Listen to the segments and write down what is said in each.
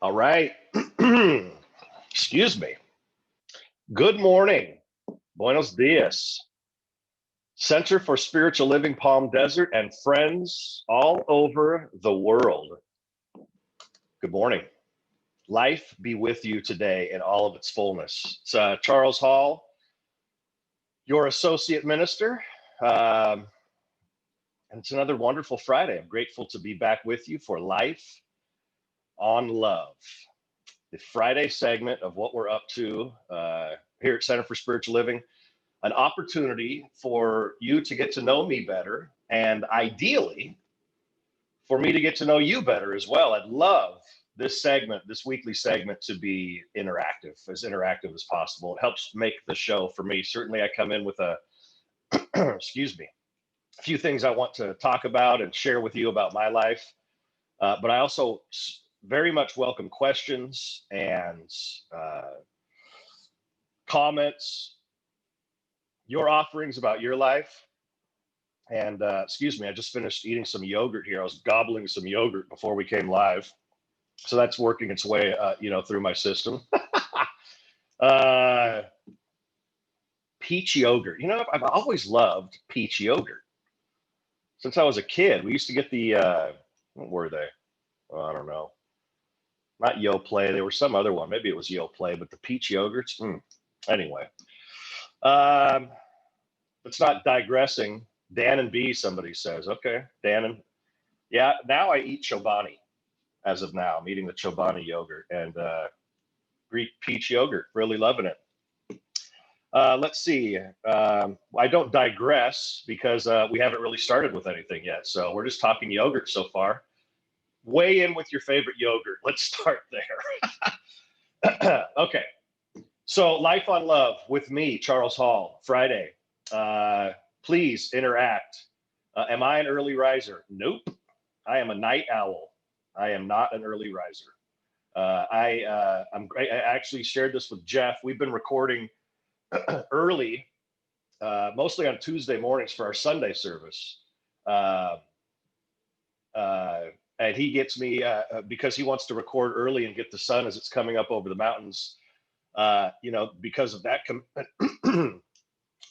All right. Excuse me. Good morning. Buenos dias. Center for Spiritual Living Palm Desert and friends all over the world. Good morning. Life be with you today in all of its fullness. It's Charles Hall, your associate minister. And it's another wonderful Friday. I'm grateful to be back with you for Life on Love, the Friday segment of what we're up to here at Center for Spiritual Living. An opportunity for you to get to know me better, and ideally for me to get to know you better as well. I'd love this segment, this weekly segment, to be interactive as possible. It helps make the show for me. Certainly I come in with a excuse me, a few things I want to talk about and share with you about my life, but I also very much welcome questions and comments, your offerings about your life. And excuse me, I just finished eating some yogurt here. I was gobbling some yogurt before we came live. So that's working its way, through my system. Peach yogurt. I've always loved peach yogurt. Since I was a kid, we used to get the, what were they? Oh, I don't know. Not Yoplait. They were some other one. Maybe it was Yoplait, but the peach yogurts. Anyway. It's not digressing. Dan and B, somebody says. Okay, Dan and yeah. Now I eat Chobani. As of now, I'm eating the Chobani yogurt and Greek peach yogurt. Really loving it. Let's see. I don't digress because we haven't really started with anything yet. So we're just talking yogurt so far. Weigh in with your favorite yogurt. Let's start there. Okay. So Life on Love with me, Charles Hall, Friday. Please interact. Am I an early riser? Nope. I am a night owl. I am not an early riser. I actually shared this with Jeff. We've been recording early, mostly on Tuesday mornings for our Sunday service. And he gets me because he wants to record early and get the sun as it's coming up over the mountains. Because of that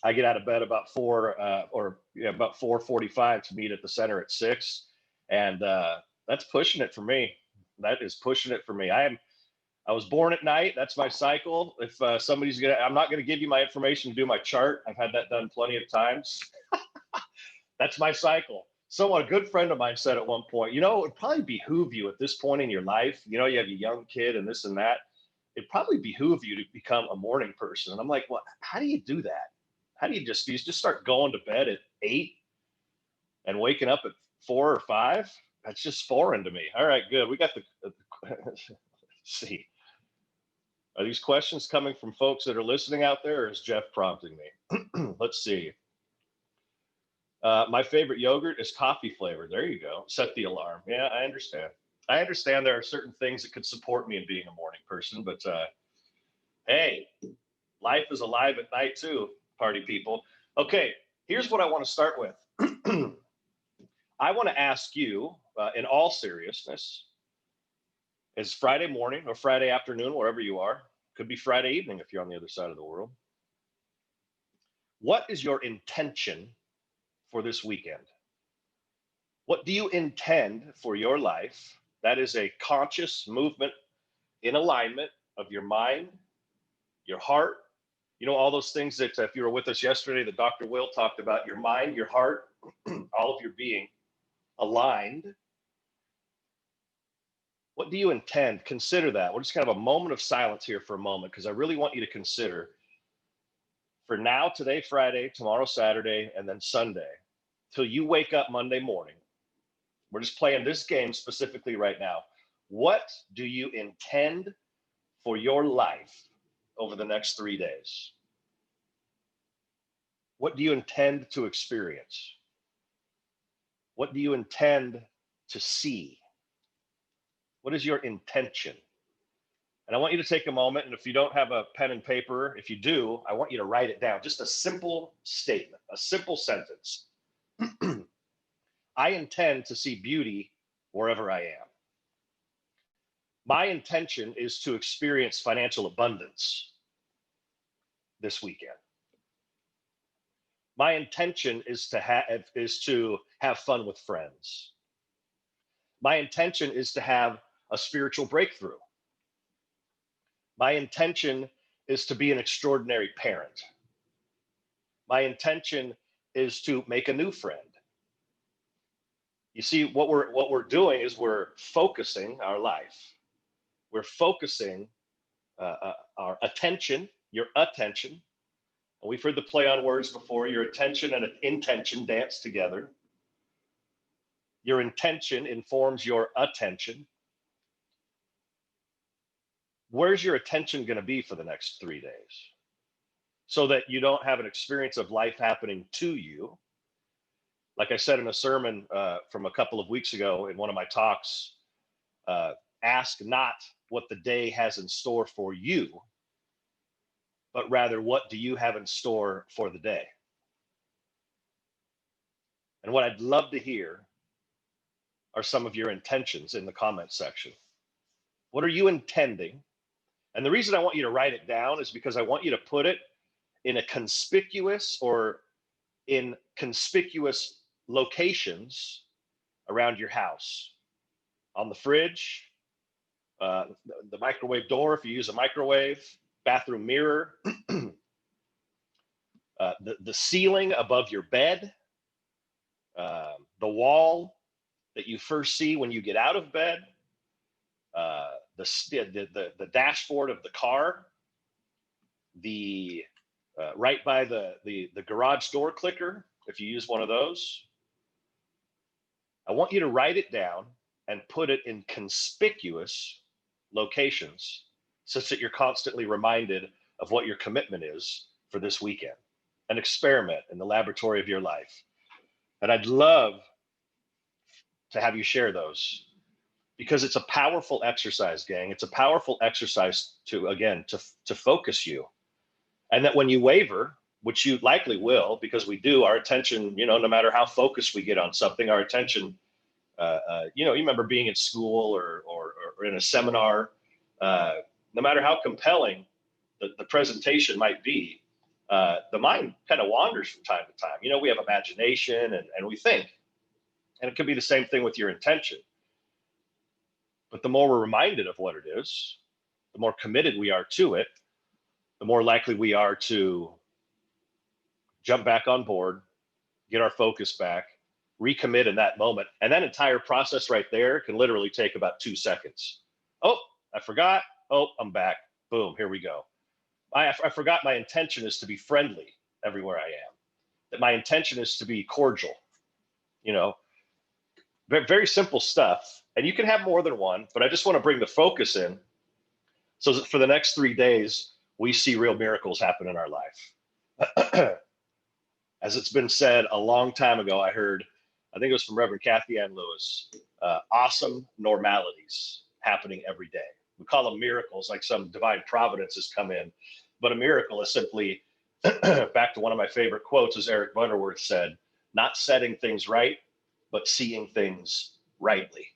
I get out of bed about 4:45 to meet at the center at 6, and that's pushing it for me. That is pushing it for me. I was born at night. That's my cycle. If somebody's I'm not gonna give you my information to do my chart. I've had that done plenty of times. That's my cycle. Someone, a good friend of mine, said at one point, it would probably behoove you at this point in your life. You have a young kid and this and that. It'd probably behoove you to become a morning person. And I'm like, well, how do you do that? How do you just start going to bed at 8 and waking up at 4 or 5? That's just foreign to me. All right, good. We got let's see. Are these questions coming from folks that are listening out there, or is Jeff prompting me? Let's see. My favorite yogurt is coffee flavored. There you go. Set the alarm. Yeah, I understand. I understand there are certain things that could support me in being a morning person, but hey, life is alive at night too, party people. Okay, here's what I want to start with. I want to ask you, in all seriousness, is Friday morning or Friday afternoon, wherever you are, could be Friday evening if you're on the other side of the world. What is your intention for this weekend? What do you intend for your life? That is a conscious movement in alignment of your mind, your heart. All those things that if you were with us yesterday, that Dr. Will talked about, your mind, your heart, all of your being aligned. What do you intend? Consider that. We're just kind of a moment of silence here for a moment, because I really want you to consider for now, today, Friday, tomorrow, Saturday, and then Sunday, till you wake up Monday morning. We're just playing this game specifically right now. What do you intend for your life over the next 3 days? What do you intend to experience? What do you intend to see? What is your intention? And I want you to take a moment, and if you don't have a pen and paper, if you do, I want you to write it down. Just a simple statement, a simple sentence. I intend to see beauty wherever I am. My intention is to experience financial abundance this weekend. My intention is to have fun with friends. My intention is to have a spiritual breakthrough. My intention is to be an extraordinary parent. My intention is to make a new friend. You see, what we're doing is we're focusing our life. We're focusing our attention, your attention. And we've heard the play on words before. Your attention and intention dance together. Your intention informs your attention. Where's your attention going to be for the next 3 days? So that you don't have an experience of life happening to you. Like I said in a sermon from a couple of weeks ago in one of my talks, ask not what the day has in store for you, but rather what do you have in store for the day? And what I'd love to hear are some of your intentions in the comment section. What are you intending? And the reason I want you to write it down is because I want you to put it in a conspicuous or in conspicuous locations around your house, on the fridge, the microwave door if you use a microwave, bathroom mirror, the ceiling above your bed, the wall that you first see when you get out of bed, the dashboard of the car, the right by the garage door clicker if you use one of those. I want you to write it down and put it in conspicuous locations such that you're constantly reminded of what your commitment is for this weekend. An experiment in the laboratory of your life. And I'd love to have you share those because it's a powerful exercise, gang. It's a powerful exercise to focus you. And that when you waver, which you likely will, because we do, our attention, no matter how focused we get on something, our attention, you remember being in school or in a seminar, no matter how compelling the presentation might be, the mind kind of wanders from time to time. We have imagination and we think, and it could be the same thing with your intention. But the more we're reminded of what it is, the more committed we are to it, the more likely we are to jump back on board, get our focus back, recommit in that moment. And that entire process right there can literally take about 2 seconds. Oh, I forgot. Oh, I'm back. Boom, here we go. I forgot my intention is to be friendly everywhere I am, that my intention is to be cordial, very, very simple stuff. And you can have more than one, but I just want to bring the focus in so that for the next 3 days, we see real miracles happen in our life. As it's been said a long time ago, I think it was from Reverend Kathy Ann Lewis, awesome normalities happening every day. We call them miracles, like some divine providence has come in. But a miracle is simply, back to one of my favorite quotes, as Eric Butterworth said, not setting things right, but seeing things rightly.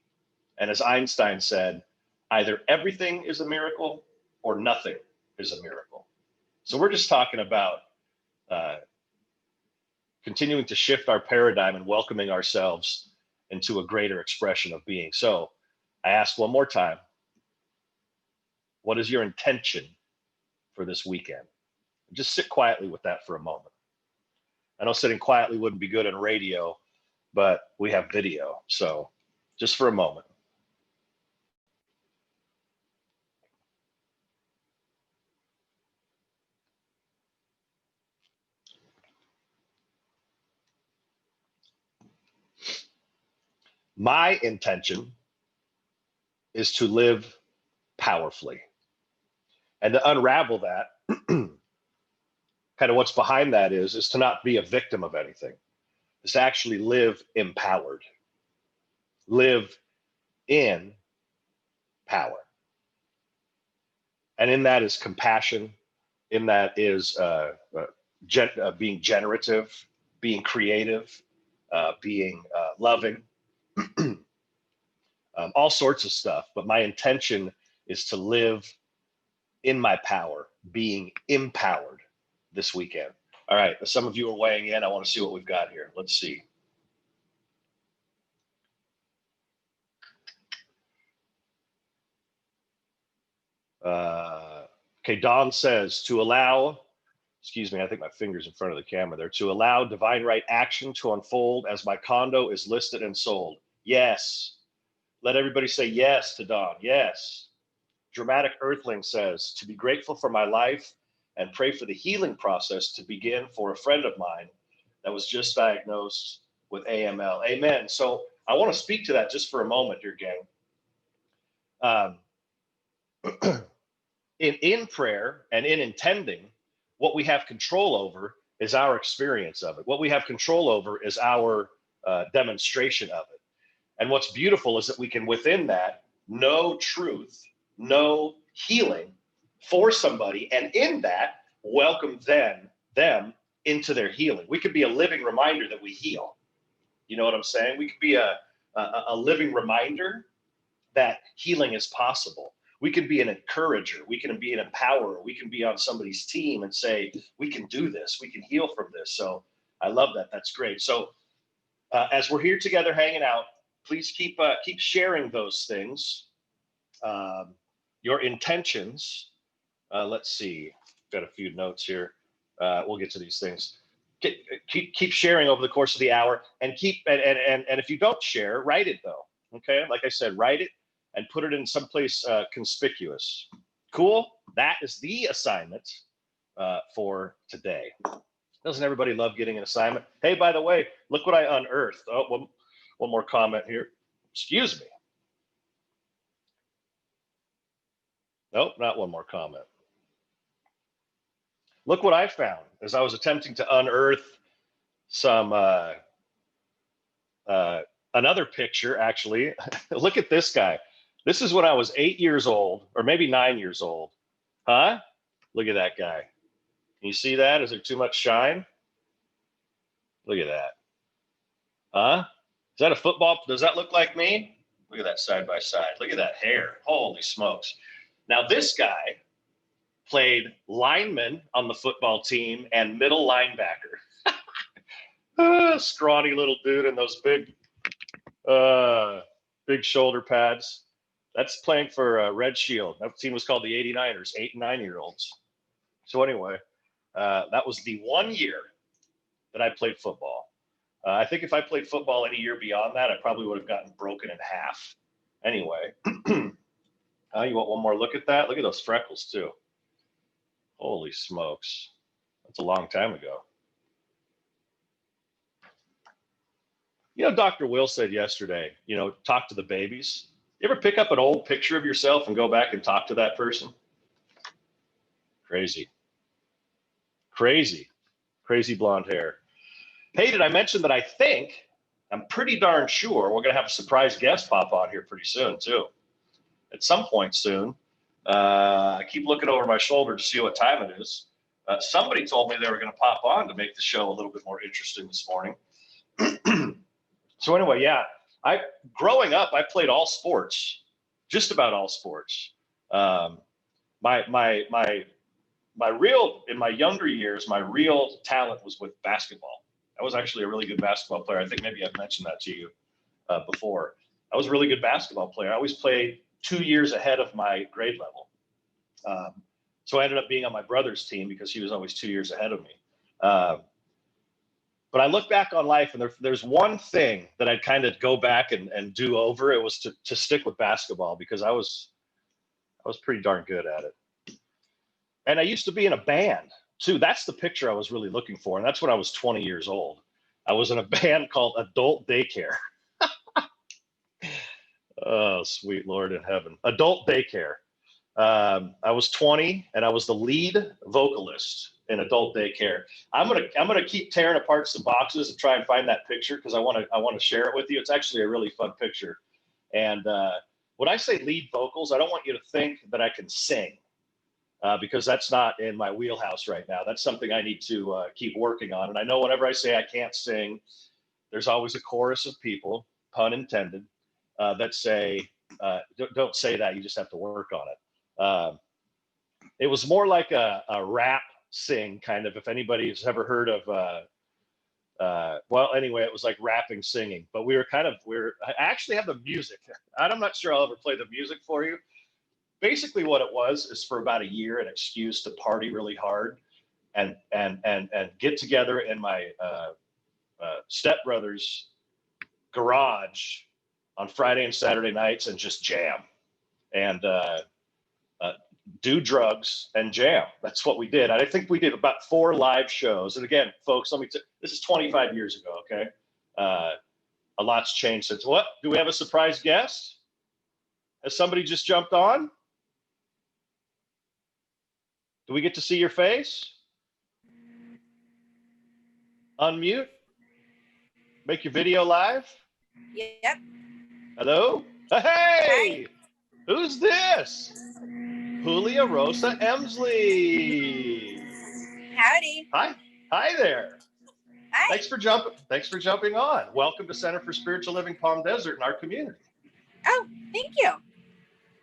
And as Einstein said, either everything is a miracle or nothing is a miracle. So we're just talking about continuing to shift our paradigm and welcoming ourselves into a greater expression of being. So I ask one more time, what is your intention for this weekend? Just sit quietly with that for a moment. I know sitting quietly wouldn't be good on radio, but we have video. So just for a moment. My intention is to live powerfully. And to unravel that, kind of what's behind that is to not be a victim of anything, is to actually live empowered, live in power. And in that is compassion, in that is being generative, being creative, being loving, all sorts of stuff. But my intention is to live in my power, being empowered this weekend. All right, some of you are weighing in. I want to see what we've got here. Let's see. Okay, Don says to allow, excuse me, I think my finger's in front of the camera there, to allow divine right action to unfold as my condo is listed and sold. Yes. Let everybody say yes to Don. Yes. Dramatic Earthling says to be grateful for my life and pray for the healing process to begin for a friend of mine that was just diagnosed with AML. Amen. So I want to speak to that just for a moment here, gang. In prayer and in intending, what we have control over is our experience of it. What we have control over is our demonstration of it. And what's beautiful is that we can, within that, know truth, know healing for somebody, and in that, welcome them into their healing. We could be a living reminder that we heal. You know what I'm saying? We could be a living reminder that healing is possible. We can be an encourager. We can be an empowerer. We can be on somebody's team and say, we can do this. We can heal from this. So I love that. That's great. So as we're here together hanging out, please keep sharing those things, your intentions. Let's see. Got a few notes here. We'll get to these things. Keep sharing over the course of the hour, and if you don't share, write it though. Okay, like I said, write it and put it in someplace conspicuous. Cool. That is the assignment for today. Doesn't everybody love getting an assignment? Hey, by the way, look what I unearthed. Oh, one more comment here. Excuse me. Nope, not one more comment. Look what I found as I was attempting to unearth some another picture, actually. Look at this guy. This is when I was 8 years old, or maybe 9 years old. Huh? Look at that guy. Can you see that? Is there too much shine? Look at that. Huh? Is that a football? Does that look like me? Look at that side by side. Look at that hair. Holy smokes. Now, this guy played lineman on the football team and middle linebacker. Scrawny little dude in those big shoulder pads. That's playing for Red Shield. That team was called the 89ers, 8 and 9-year-olds. So anyway, that was the 1 year that I played football. I think if I played football any year beyond that, I probably would have gotten broken in half. Anyway, you want one more look at that? Look at those freckles too. Holy smokes. That's a long time ago. You know, Dr. Will said yesterday, talk to the babies. You ever pick up an old picture of yourself and go back and talk to that person? Crazy. Crazy blonde hair. Hey, did I mention that I'm pretty darn sure we're going to have a surprise guest pop on here pretty soon, too. At some point soon. I keep looking over my shoulder to see what time it is. Somebody told me they were going to pop on to make the show a little bit more interesting this morning. So anyway, yeah, growing up, I played all sports, just about all sports. In my younger years, my real talent was with basketball. I was actually a really good basketball player. I think maybe I've mentioned that to you before. I was a really good basketball player. I always played 2 years ahead of my grade level. So I ended up being on my brother's team because he was always 2 years ahead of me. But I look back on life, and there's one thing that I'd kind of go back and do over. It was to stick with basketball because I was pretty darn good at it. And I used to be in a band too. That's the picture I was really looking for. And that's when I was 20 years old. I was in a band called Adult Daycare. Oh, sweet Lord in heaven. Adult Daycare. I was 20 and I was the lead vocalist in Adult Daycare. I'm gonna keep tearing apart some boxes and try and find that picture because I want to share it with you. It's actually a really fun picture. And when I say lead vocals, I don't want you to think that I can sing because that's not in my wheelhouse right now. That's something I need to keep working on. And I know whenever I say I can't sing, there's always a chorus of people, pun intended, that say, don't say that. You just have to work on it. It was more like a rap sing kind of, if anybody's ever heard of, well, anyway, it was like rapping, singing, but I actually have the music. I'm not sure I'll ever play the music for you. Basically what it was is, for about a year, an excuse to party really hard and get together in my stepbrother's garage on Friday and Saturday nights and just jam and do drugs and jam. That's what we did. I think we did about 4 live shows. And again, folks, this is 25 years ago. Okay. A lot's changed since. What? Do we have a surprise guest? Has somebody just jumped on? Do we get to see your face? Unmute. Make your video live. Yep. Hello? Hey! Hi. Who's this? Julia Rosa Emsley. Howdy. Hi there. Hi. Thanks for jumping on. Welcome to Center for Spiritual Living Palm Desert in our community. Oh, thank you.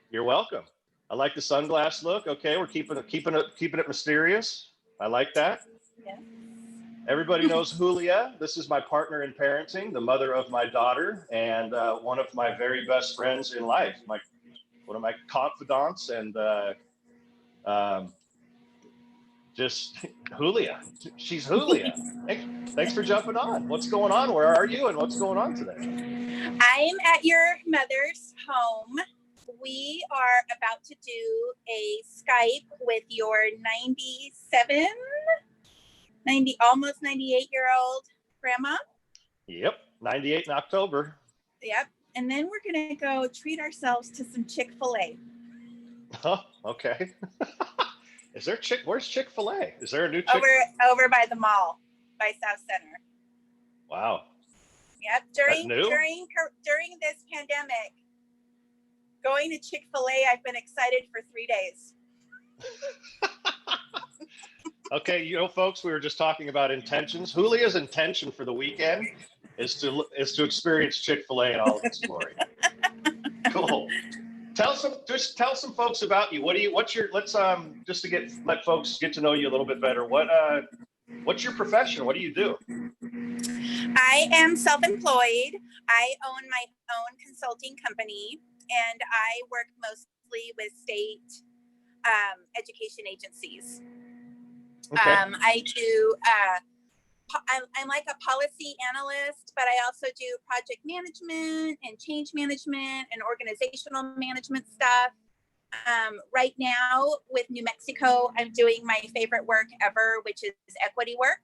You're welcome. I like the sunglass look. Okay, we're keeping it mysterious. I like that. Yeah. Everybody knows Julia. This is my partner in parenting, the mother of my daughter, and one of my very best friends in life. One of my confidants, and just Julia. She's Julia. Thanks for jumping on. What's going on? Where are you, and what's going on today? I'm at your mother's home. We are about to do a Skype with your almost 98-year-old grandma. Yep, 98 in October. Yep, and then we're gonna go treat ourselves to some Chick-fil-A. Oh, okay. Where's Chick-fil-A? Is there a new over by the mall, by South Center? Wow. Yep. During this pandemic, going to Chick-fil-A, I've been excited for 3 days. Okay, folks, we were just talking about intentions. Julia's intention for the weekend is to experience Chick-fil-A in all of its glory. Cool. Tell some folks about you. Just to let folks get to know you a little bit better. What's your profession? What do you do? I am self-employed. I own my own consulting company, and I work mostly with state education agencies. Okay. I do. I'm like a policy analyst, but I also do project management and change management and organizational management stuff. Right now with New Mexico, I'm doing my favorite work ever, which is equity work.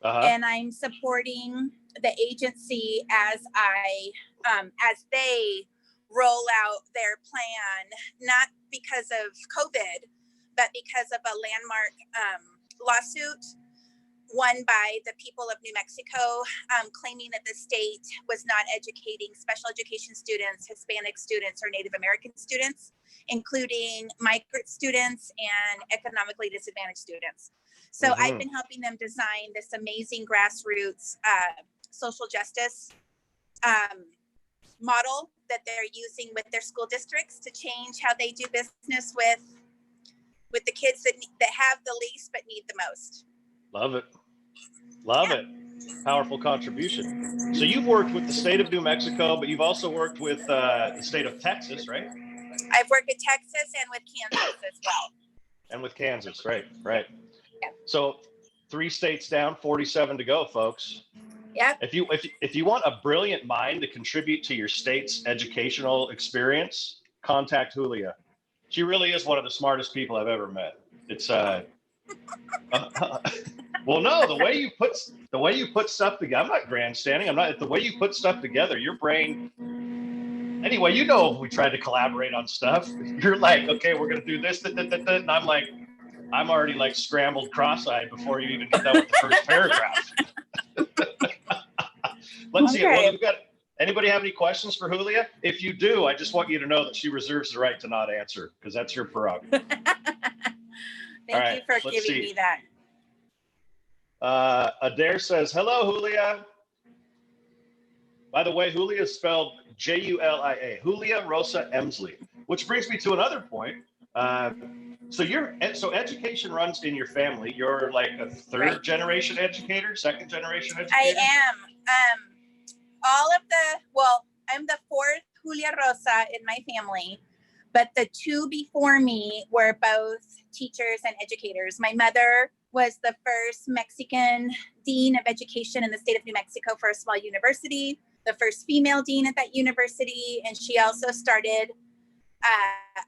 Uh-huh. And I'm supporting the agency as they roll out their plan, not because of COVID, but because of a landmark lawsuit won by the people of New Mexico, claiming that the state was not educating special education students, Hispanic students, or Native American students, including migrant students and economically disadvantaged students. So I've been helping them design this amazing grassroots social justice model that they're using with their school districts to change how they do business with the kids that have the least but need the most. Love it. Powerful contribution. So you've worked with the state of New Mexico, but you've also worked with the state of Texas, right? I've worked with Texas and with Kansas as well. And with Kansas, right. Yeah. So 3 states down, 47 to go, folks. Yeah. If you want a brilliant mind to contribute to your state's educational experience, contact Julia. She really is one of the smartest people I've ever met. It's well, no, the way you put stuff together. I'm not grandstanding. The way you put stuff together. Your brain. Anyway, we tried to collaborate on stuff. You're like, okay, we're gonna do this, and I'm like, I'm already like scrambled, cross-eyed before you even get done with the first paragraph. Let's see. Well, we've got. Anybody have any questions for Julia? If you do, I just want you to know that she reserves the right to not answer, because that's your prerogative. Thank you for giving me that. Adair says, hello, Julia. By the way, Julia is spelled Julia, Julia Rosa Emsley, which brings me to another point. Uh, so education runs in your family. You're like a third generation educator, second generation I educator. am. I'm the fourth Julia Rosa in my family, but the two before me were both teachers and educators. My mother was the first Mexican dean of education in the state of New Mexico for a small university, the first female dean at that university, and she also started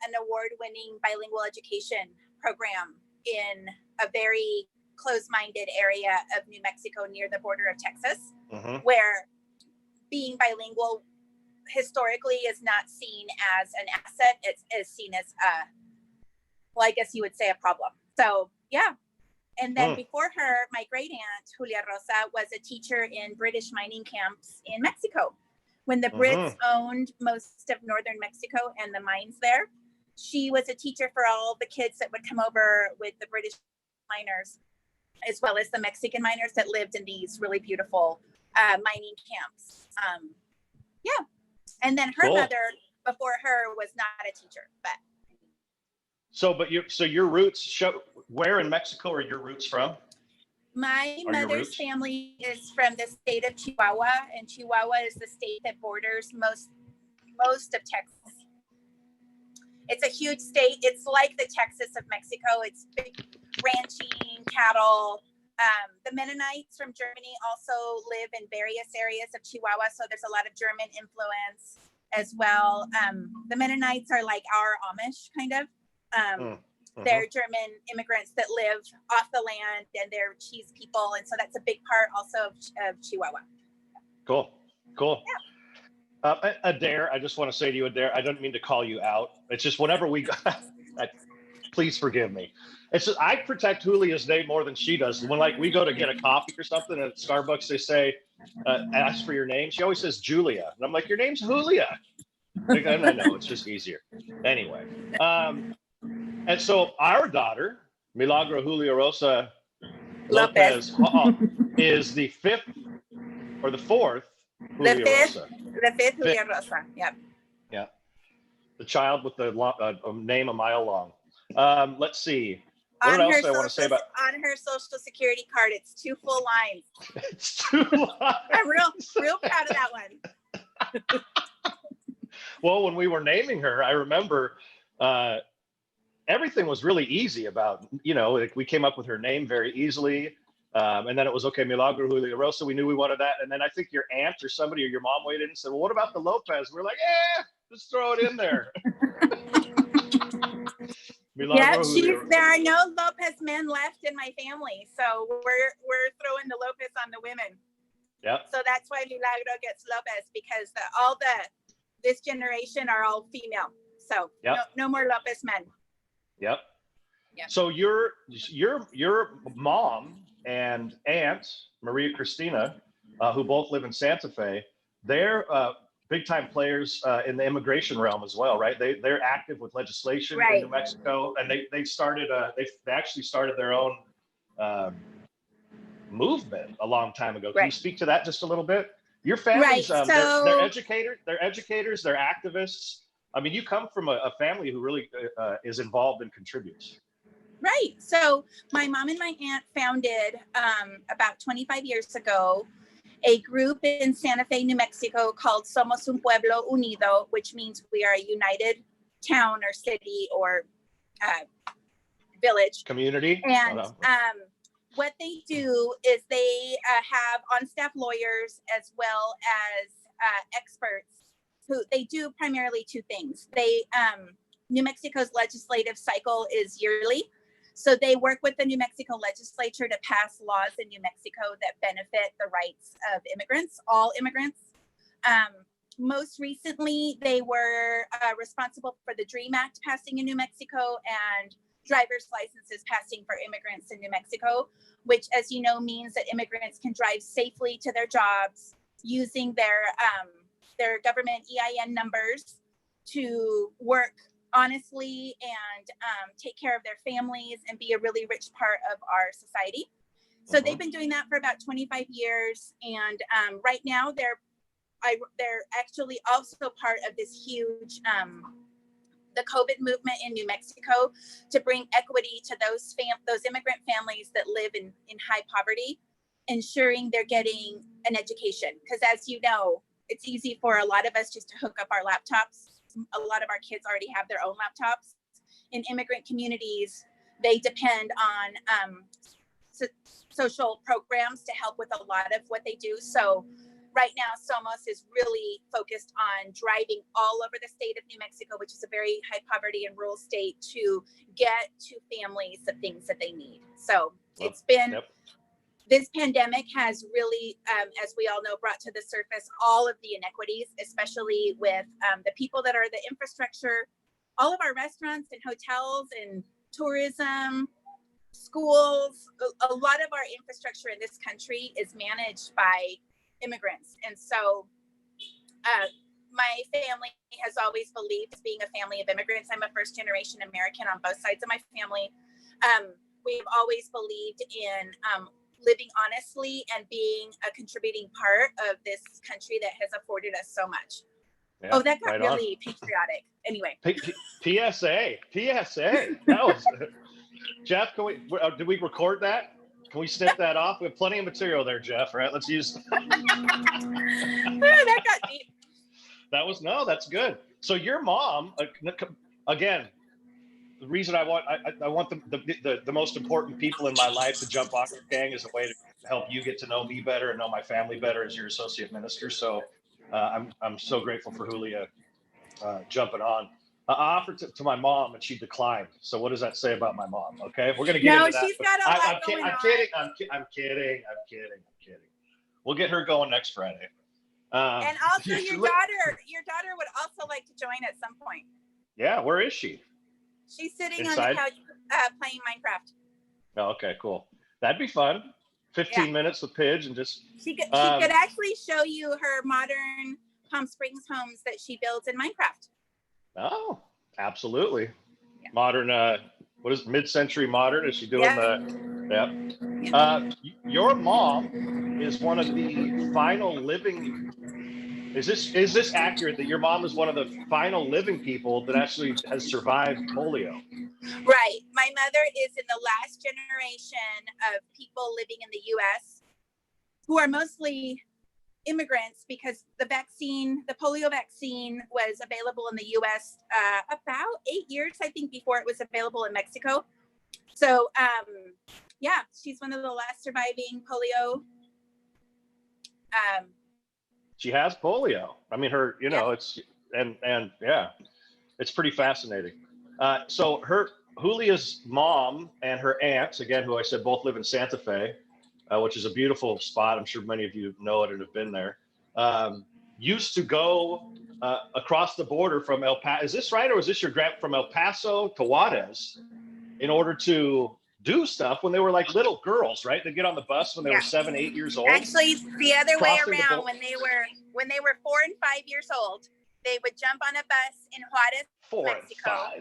an award-winning bilingual education program in a very close-minded area of New Mexico near the border of Texas, where being bilingual historically is not seen as an asset. It's seen as I guess you would say a problem. So yeah. And then before her, my great aunt, Julia Rosa, was a teacher in British mining camps in Mexico. When the Brits owned most of northern Mexico and the mines there, she was a teacher for all the kids that would come over with the British miners, as well as the Mexican miners that lived in these really beautiful mining camps. Yeah. And then her mother before her was not a teacher, but. So your roots show, where in Mexico are your roots from? My mother's family is from the state of Chihuahua, and Chihuahua is the state that borders most of Texas. It's a huge state. It's like the Texas of Mexico. It's big ranching, cattle. The Mennonites from Germany also live in various areas of Chihuahua, so there's a lot of German influence as well. The Mennonites are like our Amish, kind of. They're German immigrants that live off the land, and they're cheese people, and so that's a big part also of Chihuahua. Cool. Adair, I just want to say to you, Adair, I don't mean to call you out. It's just whenever we go, please forgive me. It's just, I protect Julia's name more than she does. When we go to get a coffee or something at Starbucks, they say, ask for your name. She always says Julia, and I'm like, your name's Julia. Like, I know, it's just easier. Anyway. And so our daughter, Milagro Julia Rosa Lopez, is the fifth or the fourth Julia Rosa. The fifth Julia Rosa, yep. Yeah. The child with the name a mile long. Let's see. What else I want to say about? On her social security card, it's 2 full lines. It's 2 lines. I'm real proud of that one. Well, when we were naming her, I remember everything was really easy about, we came up with her name very easily. And then it was, okay, Milagro Julia Rosa. We knew we wanted that. And then I think your aunt or somebody or your mom weighed in and said, well, what about the Lopez? We're like, just throw it in there. There are no Lopez men left in my family. So we're throwing the Lopez on the women. Yeah. So that's why Milagro gets Lopez, because this generation are all female. So no more Lopez men. Yep. So your mom and aunt, Maria Cristina, who both live in Santa Fe, they're big time players in the immigration realm as well, right? They're active with legislation in New Mexico, and they actually started their own movement a long time ago. Can you speak to that just a little bit? Your family's they're educators, they're activists. I mean, you come from a family who really is involved and contributes. Right. So my mom and my aunt founded about 25 years ago a group in Santa Fe, New Mexico called Somos un Pueblo Unido, which means we are a united town or city or village. Community. And what they do is they have on-staff lawyers as well as experts who they do primarily 2 things. New Mexico's legislative cycle is yearly. So they work with the New Mexico legislature to pass laws in New Mexico that benefit the rights of immigrants, all immigrants. Most recently, they were responsible for the DREAM Act passing in New Mexico and driver's licenses passing for immigrants in New Mexico, which, as you know, means that immigrants can drive safely to their jobs using their government EIN numbers to work honestly and take care of their families and be a really rich part of our society. So they've been doing that for about 25 years. And right now they're they're actually also part of this huge the COVID movement in New Mexico to bring equity to those immigrant families that live in high poverty, ensuring they're getting an education. Because as you know, it's easy for a lot of us just to hook up our laptops. A lot of our kids already have their own laptops. In immigrant communities, they depend on social programs to help with a lot of what they do. So right now, Somos is really focused on driving all over the state of New Mexico, which is a very high poverty and rural state, to get to families the things that they need. So it's been, this pandemic has really, as we all know, brought to the surface all of the inequities, especially with the people that are the infrastructure. All of our restaurants and hotels and tourism, schools, a lot of our infrastructure in this country is managed by immigrants. And so my family has always believed, being a family of immigrants, I'm a first generation American on both sides of my family. We've always believed in living honestly and being a contributing part of this country that has afforded us so much. Yeah, that got really patriotic. Anyway. PSA. That was, Jeff, did we record that? Can we snip that off? We have plenty of material there, Jeff, right? Let's use. That got deep. That's good. So your mom, again, the reason I want the most important people in my life to jump on your gang is a way to help you get to know me better and know my family better as your associate minister. So I'm so grateful for Julia jumping on. I offered to my mom and she declined. So what does that say about my mom? Okay, we're gonna get into that. No, she's got a lot going on. I'm kidding. We'll get her going next Friday. And also your daughter would also like to join at some point. Yeah, where is she? She's sitting Inside? On the couch playing Minecraft. Oh, okay, cool. That'd be fun. 15 minutes with Pidge and just. She could actually show you her modern Palm Springs homes that she builds in Minecraft. Oh, absolutely. Yeah. Modern, what is it, mid-century modern? Is she doing your mom is one of the final living. Is this accurate that your mom is one of the final living people that actually has survived polio? Right. My mother is in the last generation of people living in the U.S. who are mostly immigrants, because the polio vaccine was available in the U.S. About 8 years, I think, before it was available in Mexico. So, she's one of the last surviving polio. She has polio. I mean, her, it's, and it's pretty fascinating. So Julia's mom and her aunt, again, who I said both live in Santa Fe, which is a beautiful spot. I'm sure many of you know it and have been there. Used to go across the border from El Paso. Is this right? Or is this your from El Paso to Juarez in order to do stuff when they were like little girls, right? They'd get on the bus when they were 7, 8 years old. Actually, the other way around, when they were 4 and 5 years old, they would jump on a bus in Juarez, Mexico,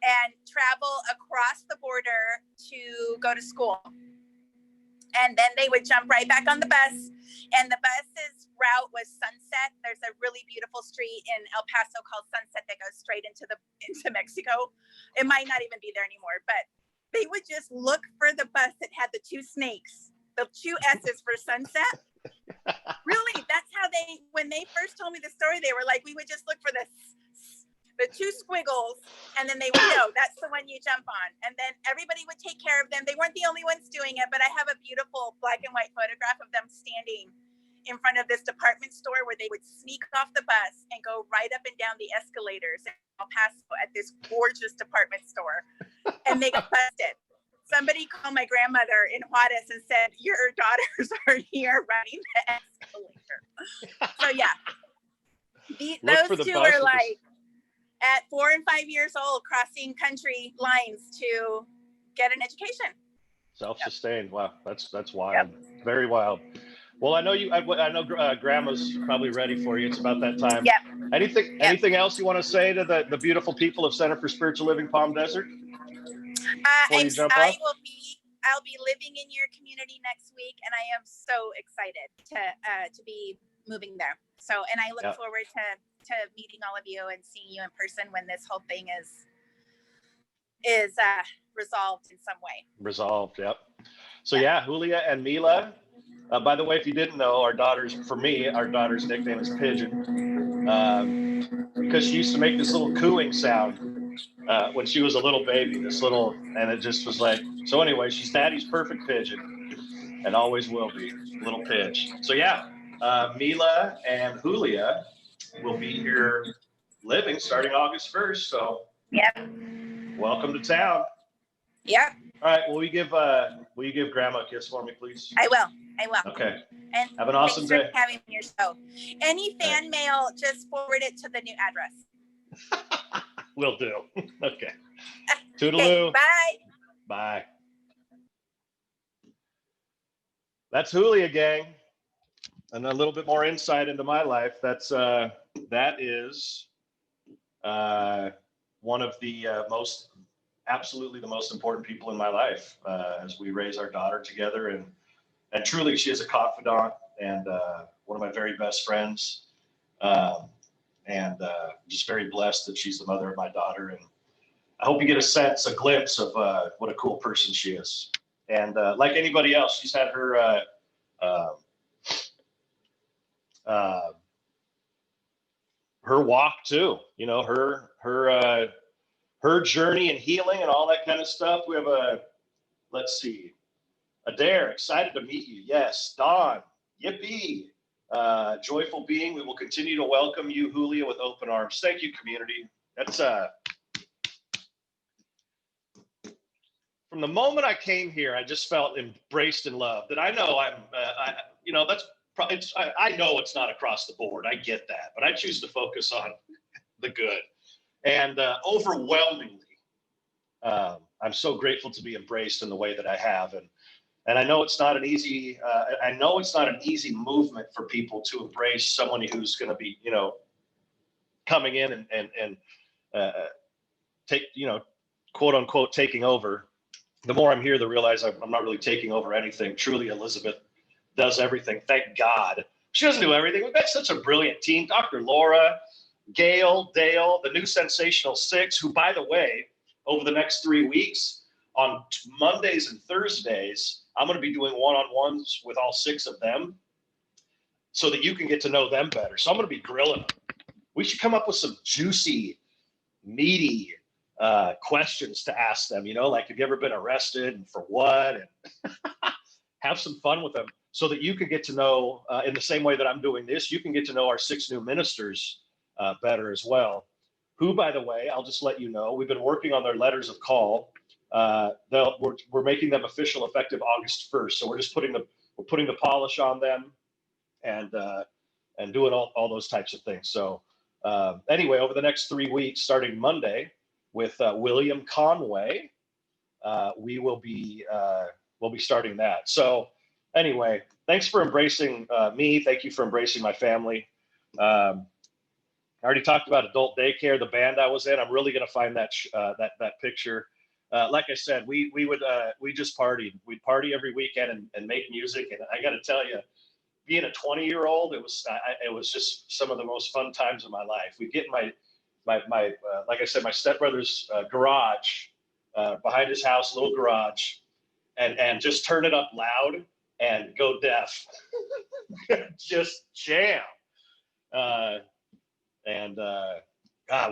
and travel across the border to go to school. And then they would jump right back on the bus. And the bus's route was Sunset. There's a really beautiful street in El Paso called Sunset that goes straight into Mexico. It might not even be there anymore, but they would just look for the bus that had the 2 snakes, the 2 S's for Sunset. Really, that's how when they first told me the story, they were like, we would just look for the 2 squiggles, and then they would know that's the one you jump on. And then everybody would take care of them. They weren't the only ones doing it, but I have a beautiful black and white photograph of them standing in front of this department store where they would sneak off the bus and go right up and down the escalators in El Paso at this gorgeous department store. And they got busted. Somebody called my grandmother in Juarez and said, your daughters are here running the escalator. So yeah, those 2 are like at 4 and 5 years old, crossing country lines to get an education. Self-sustained. Wow, that's wild. Yep. Very wild. Well, I know Grandma's probably ready for you. It's about that time. Yep. Anything else you want to say to the beautiful people of Center for Spiritual Living Palm Desert? I'll be living in your community next week, and I am so excited to be moving there. So, and I look Yep. forward to meeting all of you and seeing you in person when this whole thing is resolved in some way. Resolved. Yep. So yeah, Julia and Mila. By the way, if you didn't know, our daughter's nickname is Pigeon, because she used to make this little cooing sound when she was a little baby. And it just was like. So anyway, she's Daddy's perfect pigeon, and always will be, little Pidge. So yeah, Mila and Julia will be here living starting August 1st. So Yep. welcome to town. Yep. All right. Will you give Grandma a kiss for me, please? I will. Okay. And have an awesome day. Thanks for having me on your show. Any fan mail, just forward it to the new address. Will do. Okay. Toodaloo. Okay, bye. Bye. That's Julia, gang. And a little bit more insight into my life. That is one of the absolutely the most important people in my life as we raise our daughter together. And truly, she is a confidant and one of my very best friends. And just very blessed that she's the mother of my daughter. And I hope you get a glimpse of what a cool person she is. And like anybody else, she's had her her walk too. You know, her journey and healing and all that kind of stuff. We have let's see, Adair, excited to meet you. Yes, Dawn, yippee. Joyful being, we will continue to welcome you, Julia, with open arms. Thank you, community. That's from the moment I came here, I just felt embraced and loved. And I know I know it's not across the board. I get that, but I choose to focus on the good. And overwhelmingly, I'm so grateful to be embraced in the way that I have. And I know it's not an easy movement for people to embrace someone who's going to be, coming in and take, quote unquote, taking over. The more I'm here, the realize I'm not really taking over anything. Truly, Elizabeth does everything. Thank God. She doesn't do everything. We've got such a brilliant team. Dr. Laura, Gail, Dale, the new Sensational Six, who, by the way, over the next 3 weeks, on Mondays and Thursdays, I'm going to be doing one-on-ones with all 6 of them so that you can get to know them better. So I'm going to be grilling them. We should come up with some juicy, meaty questions to ask them, like, have you ever been arrested and for what? And have some fun with them so that you can get to know, in the same way that I'm doing this, you can get to know our 6 new ministers better as well. Who, by the way, I'll just let you know, we've been working on their letters of call. We're making them official effective August 1st. So we're just putting the polish on them and doing all those types of things. So anyway, over the next 3 weeks, starting Monday with William Conway, we'll be starting that. So anyway, thanks for embracing me. Thank you for embracing my family. I already talked about adult daycare, the band I was in. I'm really going to find that picture. Like I said, we just partied. We'd party every weekend and make music. And I got to tell you, being a 20-year-old, it was just some of the most fun times of my life. We'd get my like I said, my stepbrother's garage behind his house, little garage, and just turn it up loud and go deaf, just jam. God,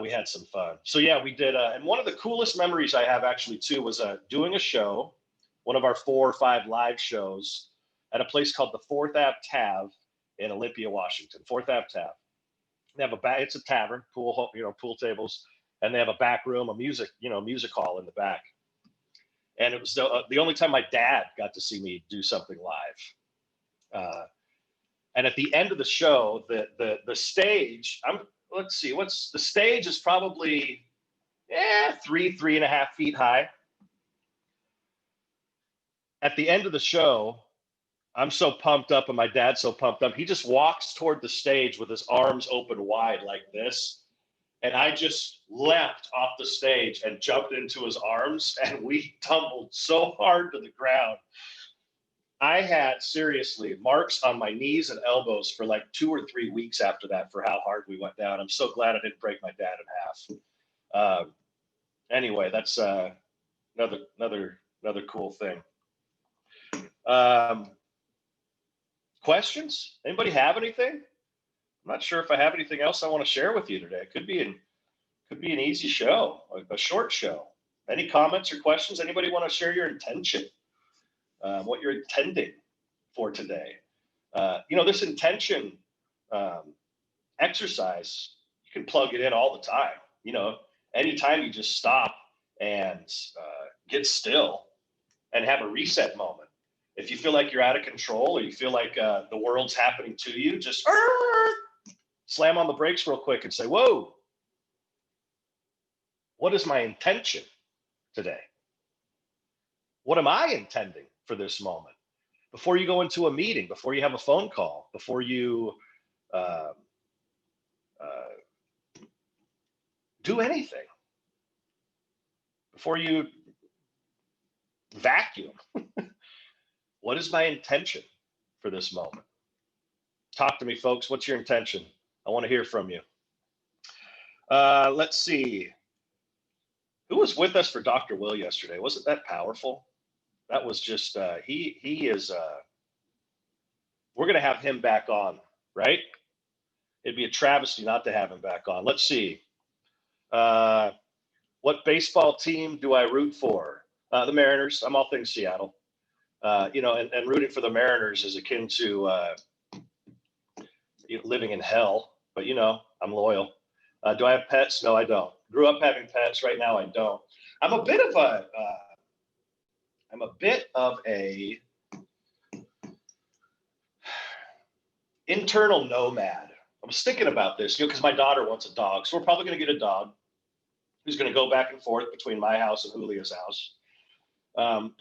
we had some fun. So yeah, we did. And one of the coolest memories I have actually too was doing a show, one of our 4 or 5 live shows at a place called the 4th Ave Tav in Olympia, Washington. 4th Ave Tav. They have it's a tavern, pool tables, and they have a back room, a music hall in the back. And it was the only time my dad got to see me do something live. And at the end of the show, the stage, let's see, the stage is probably 3.5 feet high. At the end of the show, I'm so pumped up and my dad's so pumped up. He just walks toward the stage with his arms open wide like this. And I just leapt off the stage and jumped into his arms, and we tumbled so hard to the ground. I had seriously marks on my knees and elbows for like 2 or 3 weeks after that for how hard we went down. I'm so glad I didn't break my dad in half. Anyway, that's another cool thing. Questions? Anybody have anything? I'm not sure if I have anything else I want to share with you today. It could be an easy show, a short show. Any comments or questions? Anybody want to share your intention? What you're intending for today? This intention exercise, you can plug it in all the time. Anytime you just stop and get still and have a reset moment. If you feel like you're out of control or you feel like the world's happening to you, just slam on the brakes real quick and say, whoa, what is my intention today? What am I intending for this moment? Before you go into a meeting, before you have a phone call, before you do anything, before you vacuum, what is my intention for this moment? Talk to me, folks. What's your intention? I want to hear from you. Let's see. Who was with us for Dr. Will yesterday? Wasn't that powerful? That was just, he is, we're going to have him back on, right? It'd be a travesty not to have him back on. Let's see. What baseball team do I root for? The Mariners. I'm all things Seattle. And rooting for the Mariners is akin to living in hell, but I'm loyal. Do I have pets? No, I don't. Grew up having pets. Right now, I don't. I'm a bit of a internal nomad. I was thinking about this, because my daughter wants a dog, so we're probably going to get a dog who's going to go back and forth between my house and Julia's house. But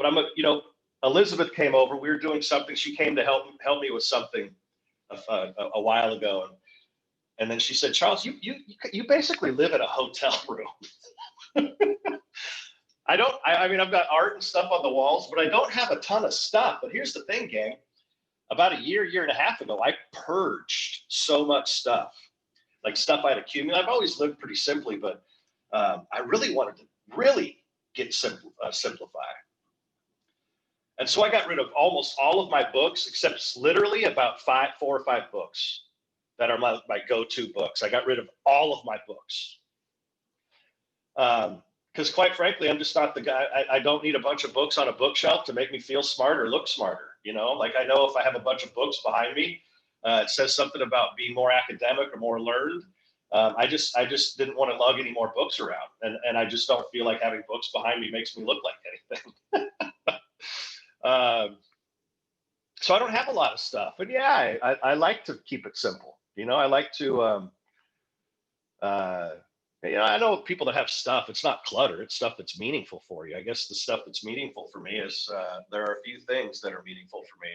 Elizabeth came over. We were doing something. She came to help me with something a while ago, and then she said, "Charles, you basically live in a hotel room." I've got art and stuff on the walls, but I don't have a ton of stuff. But here's the thing, gang. About a year and a half ago, I purged so much stuff, like stuff I'd accumulated. I've always lived pretty simply, but I really wanted to get simplify. And so I got rid of almost all of my books, except literally about 4 or 5 books that are my go-to books. I got rid of all of my books. Because quite frankly, I'm just not the guy. I don't need a bunch of books on a bookshelf to make me feel smart or look smarter. Like I know if I have a bunch of books behind me, it says something about being more academic or more learned. I just didn't want to lug any more books around, and I just don't feel like having books behind me makes me look like anything. So I don't have a lot of stuff, and yeah, I like to keep it simple. I like to. I know people that have stuff. It's not clutter. It's stuff that's meaningful for you. I guess the stuff that's meaningful for me is there are a few things that are meaningful for me,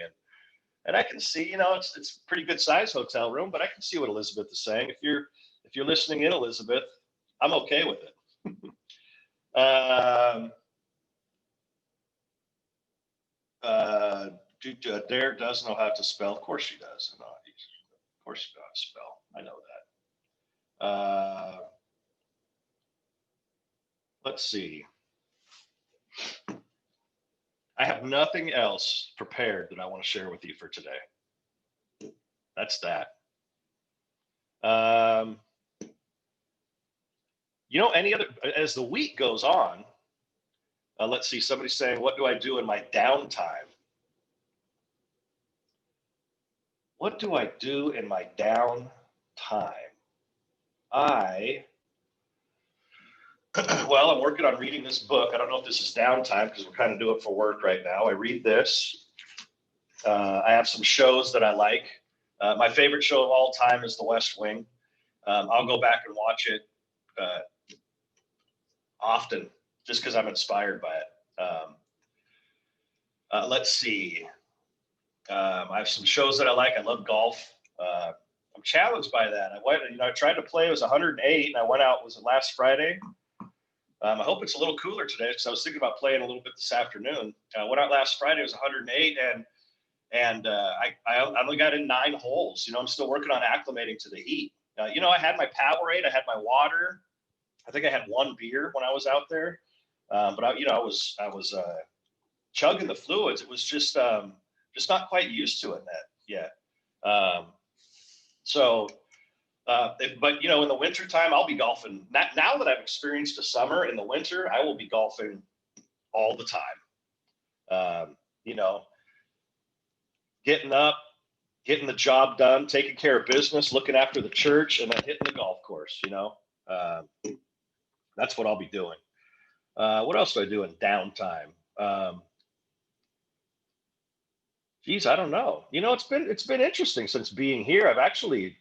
and I can see, it's a pretty good size hotel room, but I can see what Elizabeth is saying. If you're listening in, Elizabeth, I'm okay with it. Dare does know how to spell. Of course she does. No, of course she knows how to spell. I know that. Let's see. I have nothing else prepared that I want to share with you for today. That's that. Any other, as the week goes on, let's see, somebody's saying, what do I do in my downtime? What do I do in my downtime? Well, I'm working on reading this book. I don't know if this is downtime because we're kind of doing it for work right now. I read this. I have some shows that I like. My favorite show of all time is The West Wing. I'll go back and watch it often just because I'm inspired by it. Let's see. I have some shows that I like. I love golf. I'm challenged by that. I tried to play. It was 108, and I went out. Was it last Friday? I hope it's a little cooler today because I was thinking about playing a little bit this afternoon. I went out last Friday. It was 108, and And I only got in 9 holes. I'm still working on acclimating to the heat. I had my Powerade, I had my water. I think I had 1 beer when I was out there, but I was chugging the fluids. It was just not quite used to it yet. But in the wintertime, I'll be golfing. Now that I've experienced a summer, in the winter, I will be golfing all the time. Getting up, getting the job done, taking care of business, looking after the church, and then hitting the golf course. That's what I'll be doing. What else do I do in downtime? Geez, I don't know. It's been interesting since being here. I've actually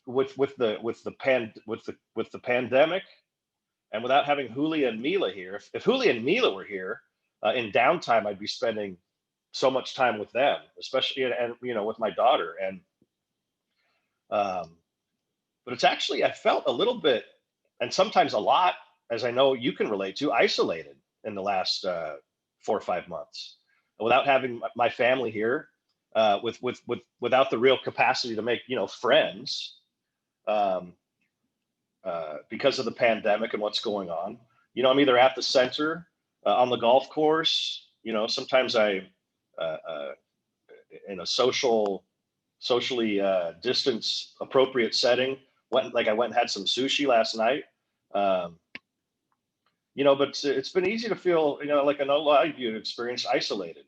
with the pandemic, and without having Julia and Mila here. If Julia and Mila were here in downtime, I'd be spending so much time with them, especially and with my daughter. And but it's actually, I felt a little bit, and sometimes a lot, as I know you can relate to, isolated in the last 4 or 5 months, without having my family here, without the real capacity to make friends, because of the pandemic and what's going on. I'm either at the center on the golf course. Sometimes I in a socially distance appropriate setting. I went and had some sushi last night. But it's been easy to feel, like I know a lot of you have experienced isolated.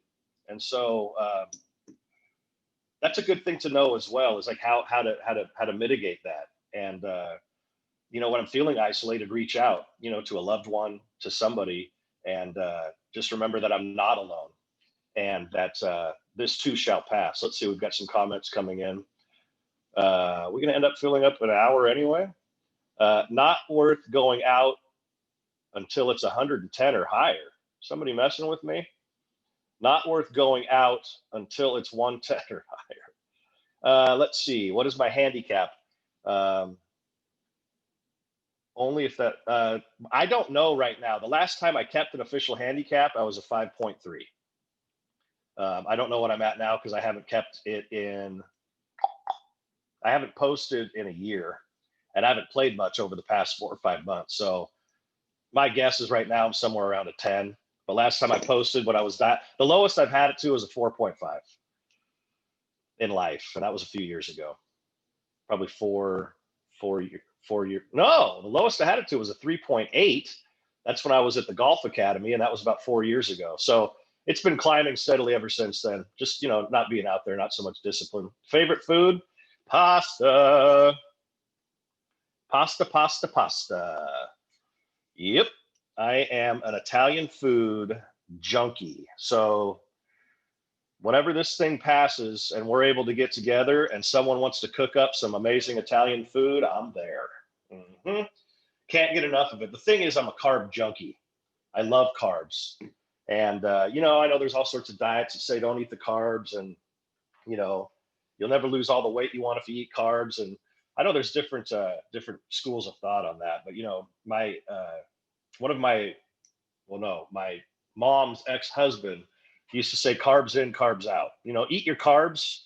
And so that's a good thing to know as well, is like how to mitigate that. And, when I'm feeling isolated, reach out, to a loved one, to somebody, and just remember that I'm not alone, and that this too shall pass. Let's see, we've got some comments coming in. We're going to end up filling up an hour anyway. Not worth going out until it's 110 or higher. Somebody messing with me? Not worth going out until it's 110 or higher. Let's see. What is my handicap? Only if that, I don't know right now. The last time I kept an official handicap, I was a 5.3. I don't know what I'm at now because I haven't kept it I haven't posted in a year, and I haven't played much over the past 4 or 5 months. So my guess is right now I'm somewhere around a 10. But last time I posted, when I was the lowest I've had it to was a 4.5 in life. And that was a few years ago, probably four years. No, the lowest I had it to was a 3.8. That's when I was at the golf academy, and that was about 4 years ago. So it's been climbing steadily ever since then. Just, not being out there, not so much discipline. Favorite food? Pasta. Yep. I am an Italian food junkie. So whenever this thing passes and we're able to get together and someone wants to cook up some amazing Italian food, I'm there. Mm-hmm. Can't get enough of it. The thing is, I'm a carb junkie. I love carbs. And, I know there's all sorts of diets that say don't eat the carbs, and, you'll never lose all the weight you want if you eat carbs. And I know there's different schools of thought on that. But, my mom's ex-husband used to say carbs in, carbs out. Eat your carbs,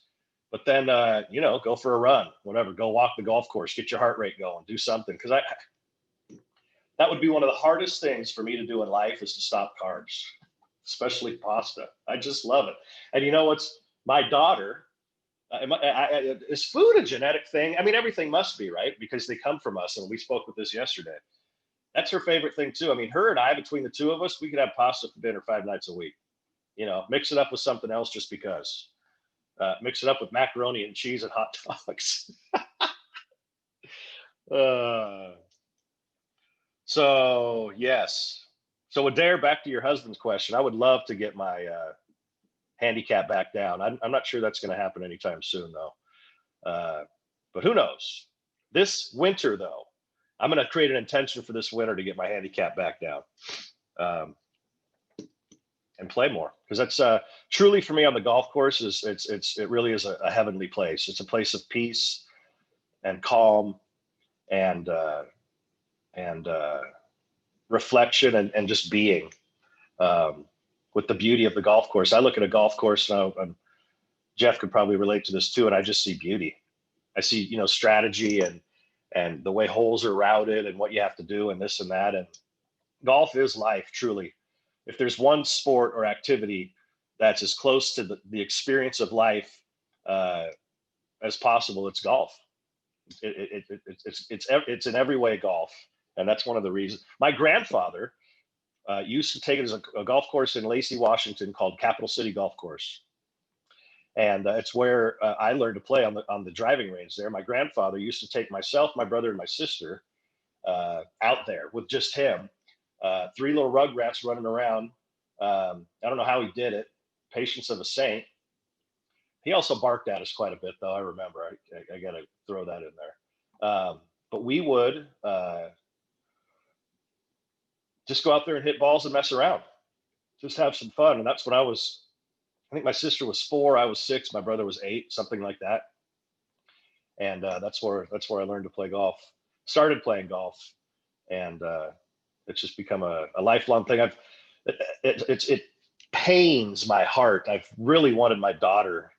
but then, go for a run, whatever. Go walk the golf course, get your heart rate going, do something. Because that would be one of the hardest things for me to do in life, is to stop carbs, especially pasta. I just love it. And what's my daughter, is food a genetic thing? I mean, everything must be, right? Because they come from us, and we spoke with this yesterday. That's her favorite thing too. I mean, her and I, between the two of us, we could have pasta for dinner 5 nights a week. Mix it up with something else just because. Mix it up with macaroni and cheese and hot dogs. So yes. So Adair, back to your husband's question. I would love to get my handicap back down. I'm not sure that's going to happen anytime soon, though. But who knows? This winter, though, I'm going to create an intention for this winter to get my handicap back down, and play more, because that's truly, for me, on the golf course, it really is a heavenly place. It's a place of peace and calm and reflection and just being. with the beauty of the golf course. I look at a golf course now, and Jeff could probably relate to this too, and I just see beauty. I see, you know, strategy and the way holes are routed and what you have to do and this and that. And golf is life, truly. If there's one sport or activity that's as close to the experience of life as possible, it's golf. It's in every way golf, and that's one of the reasons. My grandfather used to take it as a golf course in Lacey, Washington, called Capital City Golf Course, and it's where I learned to play on the driving range there. My grandfather used to take myself, my brother, and my sister out there with just him. Three little rugrats running around. I don't know how he did it. Patience of a saint. He also barked at us quite a bit, though. I remember. I got to throw that in there. But we would just go out there and hit balls and mess around, just have some fun. And that's when I think my sister was 4, I was 6, my brother was 8, something like that. And that's where I learned to play golf. Started playing golf, and it's just become a lifelong thing. It pains my heart. I've really wanted my daughter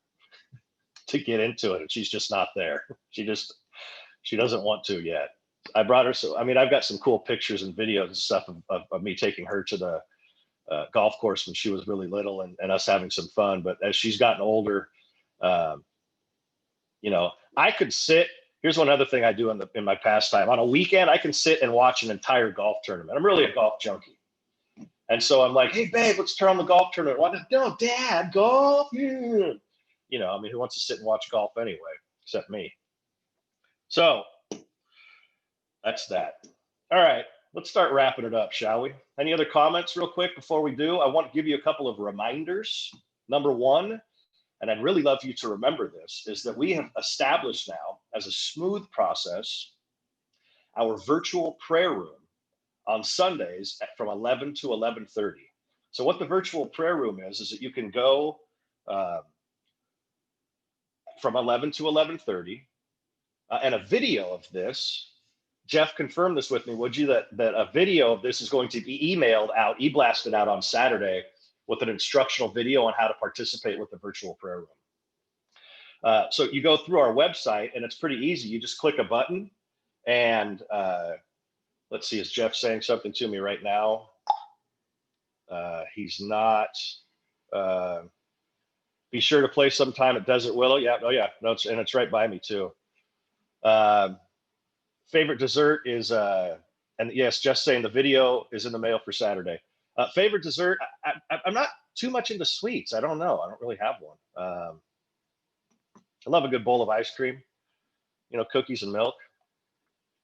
to get into it, and she's just not there. She doesn't want to yet. I brought her, so I mean, I've got some cool pictures and videos and stuff of me taking her to the golf course when she was really little, and us having some fun. But as she's gotten older, you know, I could sit. Here's one other thing I do in my pastime. On a weekend, I can sit and watch an entire golf tournament. I'm really a golf junkie. And so I'm like, hey, babe, let's turn on the golf tournament. Why no, Dad, golf? Yeah. You know, I mean, who wants to sit and watch golf anyway, except me? So that's that. All right, let's start wrapping it up, shall we? Any other comments real quick before we do? I want to give you a couple of reminders. Number one, and I'd really love you to remember this, is that we have established now as a smooth process our virtual prayer room on Sundays from 11 to 11:30. So what the virtual prayer room is that you can go from 11 to 11:30, and a video of this. Jeff, confirm this with me, would you, that a video of this is going to be blasted out on Saturday with an instructional video on how to participate with the virtual prayer room. So you go through our website, and it's pretty easy. You just click a button, and let's see, is Jeff saying something to me right now? He's not. Be sure to play sometime at Desert Willow. Yeah, oh yeah, no, it's right by me too. Favorite dessert is, and yes, just saying the video is in the mail for Saturday. Favorite dessert, I'm not too much into sweets. I don't know. I don't really have one. I love a good bowl of ice cream, you know, cookies and milk.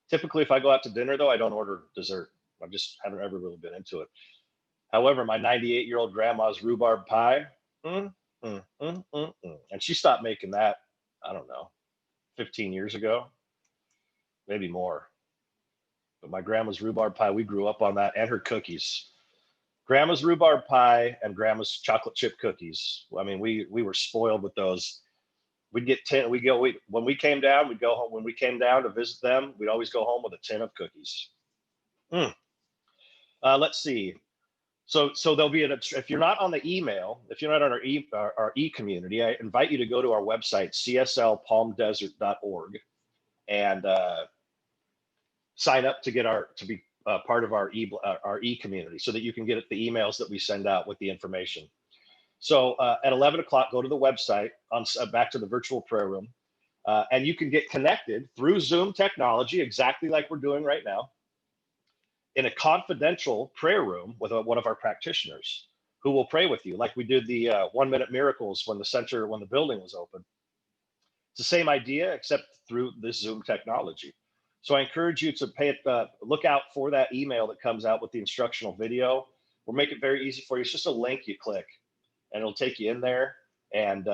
Typically, if I go out to dinner, though, I don't order dessert. I just haven't ever really been into it. However, my 98-year-old grandma's rhubarb pie, and she stopped making that, I don't know, 15 years ago, maybe more. But my grandma's rhubarb pie, we grew up on that, and her cookies. Grandma's rhubarb pie and grandma's chocolate chip cookies. I mean, we were spoiled with those. We'd get 10. When we came down, we'd go home. When we came down to visit them, we'd always go home with a tin of cookies. Let's see. So there'll be if you're not on the email, if you're not on our e-community, I invite you to go to our website, cslpalmdesert.org, and sign up to be part of our e-community, so that you can get the emails that we send out with the information. So at 11 o'clock, go to the website, back to the virtual prayer room, and you can get connected through Zoom technology, exactly like we're doing right now, in a confidential prayer room with one of our practitioners who will pray with you, like we did the 1-minute miracles when the building was open. It's the same idea, except through this Zoom technology. So I encourage you to look out for that email that comes out with the instructional video. We'll make it very easy for you. It's just a link you click, and it'll take you in there, and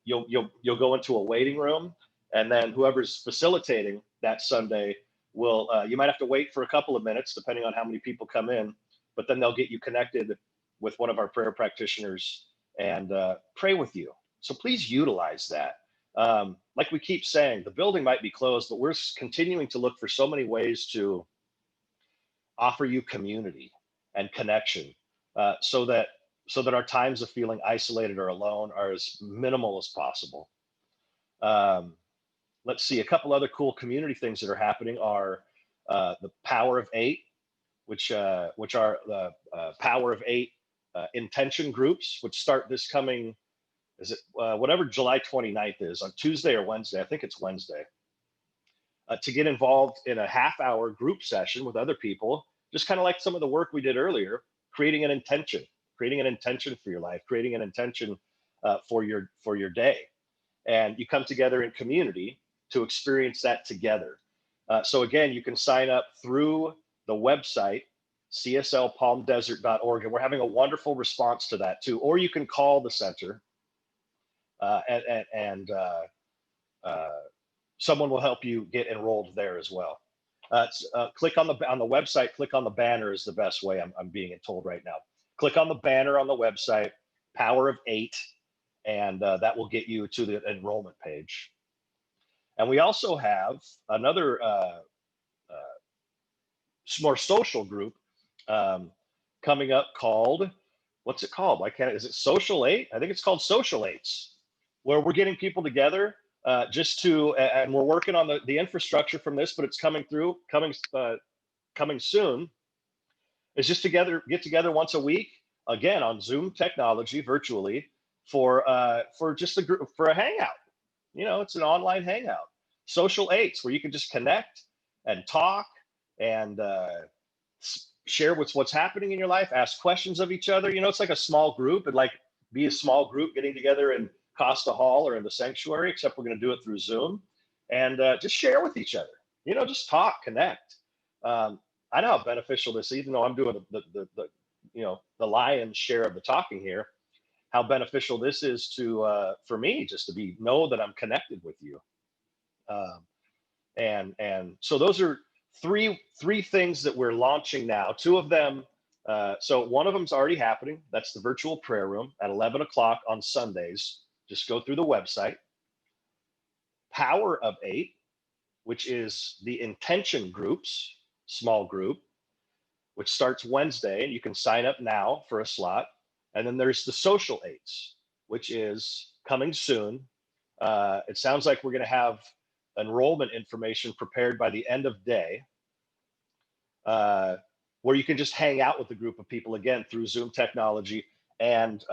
you'll go into a waiting room, and then whoever's facilitating that Sunday will, you might have to wait for a couple of minutes depending on how many people come in, but then they'll get you connected with one of our prayer practitioners and pray with you. So please utilize that. Like we keep saying, the building might be closed, but we're continuing to look for so many ways to offer you community and connection, so that so that our times of feeling isolated or alone are as minimal as possible. Um, let's see, a couple other cool community things that are happening are the Power of Eight, which are the Power of Eight intention groups, which start this coming, is it whatever July 29th is, on Tuesday or Wednesday? I think it's Wednesday. To get involved in a half-hour group session with other people, just kind of like some of the work we did earlier, creating an intention for your life, creating an intention for your day, and you come together in community to experience that together. So again, you can sign up through the website, cslpalmdesert.org, and we're having a wonderful response to that too. Or you can call the center, and someone will help you get enrolled there as well. Click on the website. Click on the banner is the best way. I'm being told right now. Click on the banner on the website, Power of Eight, and that will get you to the enrollment page. And we also have another more social group coming up called, what's it called? Why can't it? Is it Social Eight? I think it's called Social Eights, where we're getting people together just to, and we're working on the infrastructure from this, but it's coming soon. Is just get together once a week, again on Zoom technology, virtually, for just a group, for a hangout. It's an online hangout. Social Eights, where you can just connect and talk and share what's happening in your life, ask questions of each other. It's like a small group. It'd like be a small group getting together in Costa Hall or in the sanctuary, except we're going to do it through Zoom, and just share with each other. Just talk, connect. I know how beneficial this, even though I'm doing the lion's share of the talking here, how beneficial this is to for me, just to know that I'm connected with you. And so those are three things that we're launching now. Two of them, so one of them's already happening. That's the virtual prayer room at 11 o'clock on Sundays. Just go through the website. Power of Eight, which is the intention groups, small group, which starts Wednesday, and you can sign up now for a slot. And then there's the Social Eights, which is coming soon. It sounds like we're going to have enrollment information prepared by the end of day, where you can just hang out with a group of people, again, through Zoom technology, and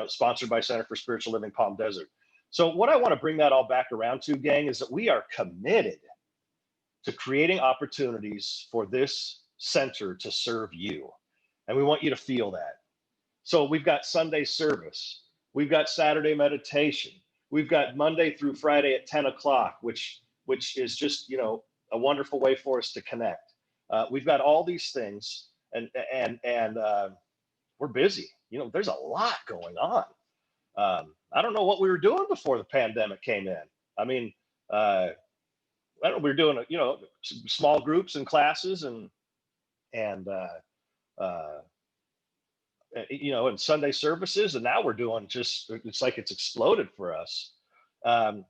sponsored by Center for Spiritual Living Palm Desert. So what I want to bring that all back around to, gang, is that we are committed to creating opportunities for this center to serve you. And we want you to feel that. So we've got Sunday service. We've got Saturday meditation. We've got Monday through Friday at 10 o'clock, which is just, a wonderful way for us to connect. We've got all these things, and we're busy. There's a lot going on. I don't know what we were doing before the pandemic came in. I mean, I don't know, we were doing, small groups and classes and Sunday services, and now we're doing it's like it's exploded for us,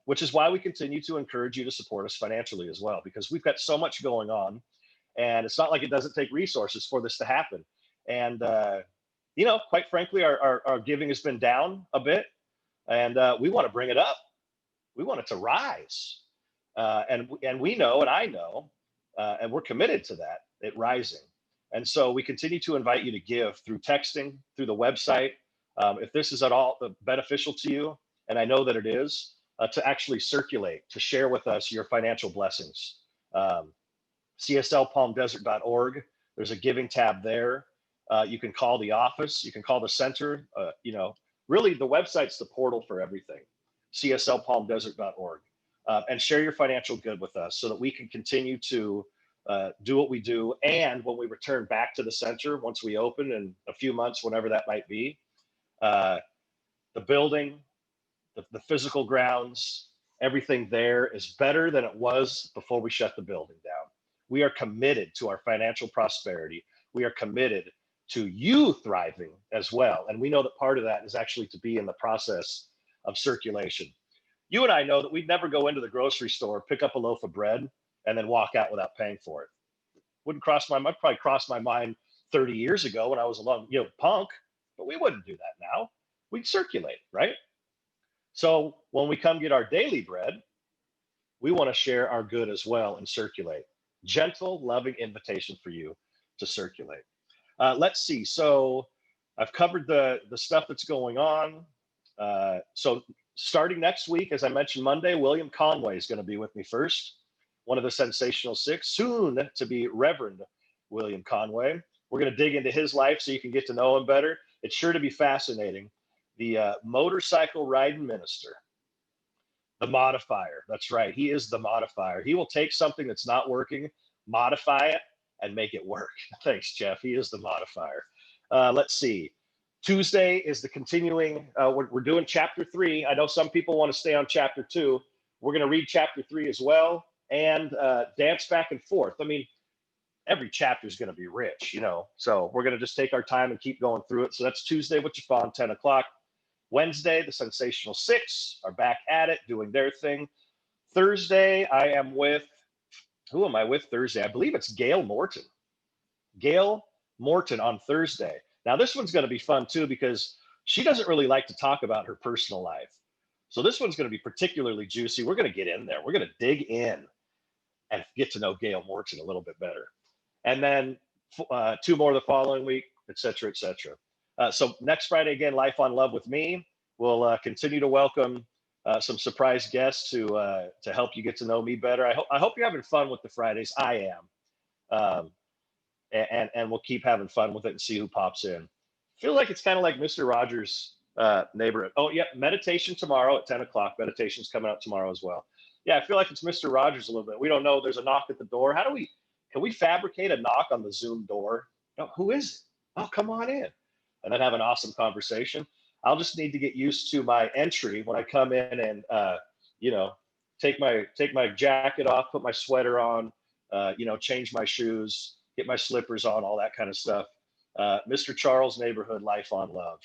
which is why we continue to encourage you to support us financially as well, because we've got so much going on, and it's not like it doesn't take resources for this to happen. And quite frankly, our giving has been down a bit, and we want to bring it up. We want it to rise, and we know, and I know, and we're committed to that, it rising. And so we continue to invite you to give through texting, through the website. If this is at all beneficial to you, and I know that it is, to actually circulate, to share with us your financial blessings. CSLPalmDesert.org. There's a giving tab there. You can call the office. You can call the center. Really, the website's the portal for everything. CSLPalmDesert.org. And share your financial good with us so that we can continue to do what we do. And when we return back to the center, once we open in a few months, whenever that might be, the building, the physical grounds, everything there is better than it was before we shut the building down. We are committed to our financial prosperity. We are committed to you thriving as well. And we know that part of that is actually to be in the process of circulation. You and I know that we'd never go into the grocery store, pick up a loaf of bread, and then walk out without paying for it. Wouldn't cross my mind. Probably crossed my mind 30 years ago when I was a punk. but we wouldn't do that now. We'd circulate, right? So when we come get our daily bread, we want to share our good as well and circulate. Gentle, loving invitation for you to circulate. Let's see. So I've covered the stuff that's going on. So starting next week, as I mentioned Monday, William Conway is going to be with me first, one of the Sensational Six, soon to be Reverend William Conway. We're going to dig into his life so you can get to know him better. It's sure to be fascinating. The motorcycle riding minister, the modifier. That's right. He is the modifier. He will take something that's not working, modify it, and make it work. Thanks, Jeff. He is the modifier. Let's see. Tuesday is the continuing. We're doing chapter 3. I know some people want to stay on chapter 2. We're going to read chapter 3 as well and dance back and forth. I mean, every chapter is going to be rich, you know. So we're going to just take our time and keep going through it. So that's Tuesday with Jafon, 10 o'clock. Wednesday, the Sensational Six are back at it, doing their thing. Thursday, I am with, who am I with Thursday? I believe it's Gail Morton. Gail Morton on Thursday. Now, this one's going to be fun, too, because she doesn't really like to talk about her personal life. So this one's going to be particularly juicy. We're going to get in there. We're going to dig in and get to know Gail Morton a little bit better. And then 2 more the following week, et cetera, et cetera. So next Friday, again, Life on Love with me. We'll continue to welcome some surprise guests to help you get to know me better. I hope you're having fun with the Fridays. I am. And we'll keep having fun with it and see who pops in. Feel like it's kind of like Mr. Rogers' neighborhood. Oh, yeah, meditation tomorrow at 10 o'clock. Meditation's coming out tomorrow as well. Yeah, I feel like it's Mr. Rogers a little bit. We don't know. There's a knock at the door. Can we fabricate a knock on the Zoom door? No, who is it? Oh, come on in. And then have an awesome conversation. I'll just need to get used to my entry when I come in and, take my jacket off, put my sweater on, change my shoes, get my slippers on, all that kind of stuff. Mr. Charles' Neighborhood, Life on Love.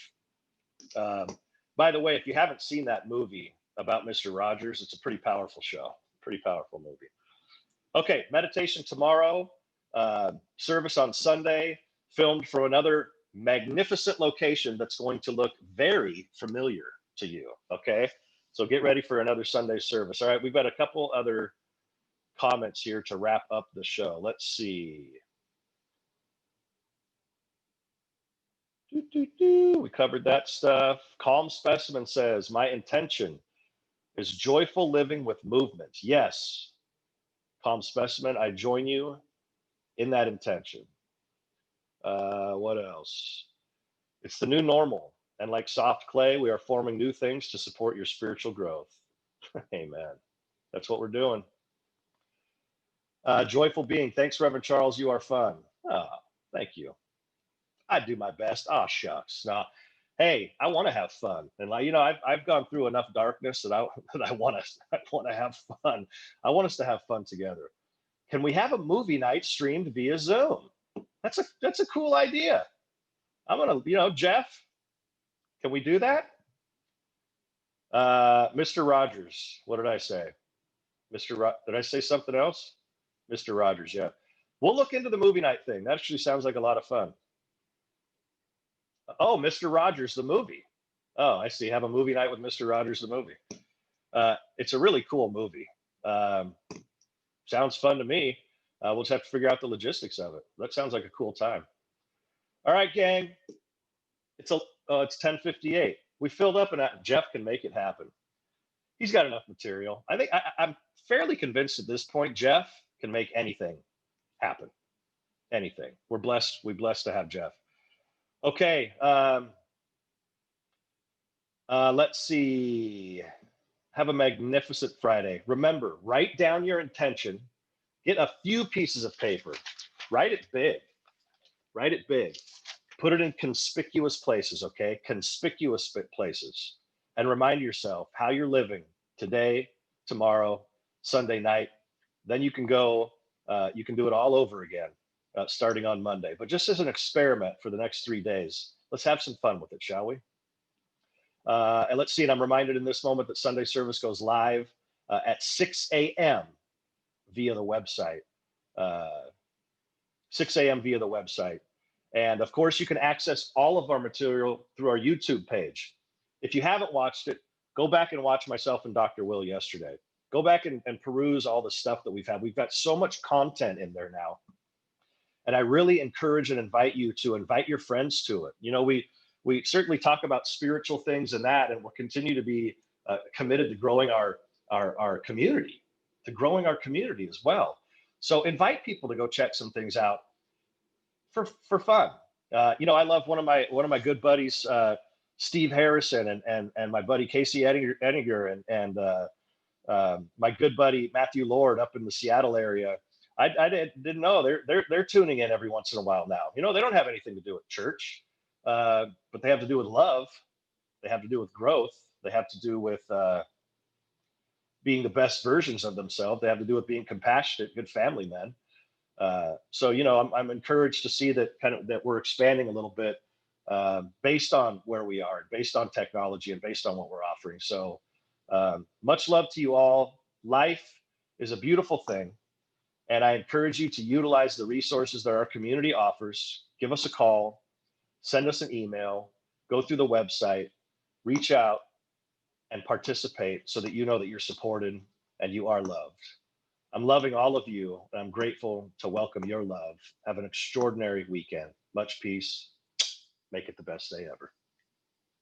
By the way, if you haven't seen that movie about Mr. Rogers, it's a pretty powerful show, pretty powerful movie. Okay, meditation tomorrow, service on Sunday, filmed from another magnificent location that's going to look very familiar to you, okay? So get ready for another Sunday service. All right, we've got a couple other comments here to wrap up the show. Let's see. We covered that stuff. Calm Specimen says, my intention is joyful living with movement. Yes, Calm Specimen, I join you in that intention. What else? It's the new normal. And like soft clay, we are forming new things to support your spiritual growth. Amen. That's what we're doing. Joyful being. Thanks, Reverend Charles. You are fun. Oh, thank you. I do my best. Oh, shucks. No, hey, I want to have fun, and I've gone through enough darkness that I want to have fun. I want us to have fun together. Can we have a movie night streamed via Zoom? That's a cool idea. I'm gonna, Jeff, can we do that? Mr. Rogers, what did I say? Did I say something else? Mr. Rogers, yeah. We'll look into the movie night thing. That actually sounds like a lot of fun. Oh, Mr. Rogers, the movie. Oh, I see. Have a movie night with Mr. Rogers, the movie. It's a really cool movie. Sounds fun to me. We'll just have to figure out the logistics of it. That sounds like a cool time. All right, gang. It's 10:58. We filled up, and Jeff can make it happen. He's got enough material. I think I'm fairly convinced at this point, Jeff can make anything happen. Anything. We're blessed. We're blessed to have Jeff. Okay. Let's see. Have a magnificent Friday. Remember, write down your intention. Get a few pieces of paper. Write it big. Write it big. Put it in conspicuous places, okay? Conspicuous places. And remind yourself how you're living today, tomorrow, Sunday night. Then you can go, you can do it all over again, starting on Monday. But just as an experiment for the next 3 days, let's have some fun with it, shall we? And let's see, and I'm reminded in this moment that Sunday service goes live at 6 a.m. via the website. 6 a.m. via the website. And of course, you can access all of our material through our YouTube page. If you haven't watched it, go back and watch myself and Dr. Will yesterday. Go back and peruse all the stuff that we've had. We've got so much content in there now. And I really encourage and invite you to invite your friends to it. You know, we certainly talk about spiritual things and that, and we'll continue to be committed to growing our community, to growing our community as well. So invite people to go check some things out for fun. You know, I love one of my good buddies, Steve Harrison, and my buddy Casey Ettinger, and my good buddy Matthew Lord up in the Seattle area. I didn't know they're tuning in every once in a while now. You know, they don't have anything to do with church, but they have to do with love. They have to do with growth. They have to do with being the best versions of themselves. They have to do with being compassionate, good family men. So, you know, I'm encouraged to see that we're expanding a little bit based on where we are, based on technology, and based on what we're offering. So much love to you all. Life is a beautiful thing. And I encourage you to utilize the resources that our community offers. Give us a call, send us an email, go through the website, reach out and participate so that you know that you're supported and you are loved. I'm loving all of you, and I'm grateful to welcome your love. Have an extraordinary weekend. Much peace. Make it the best day ever.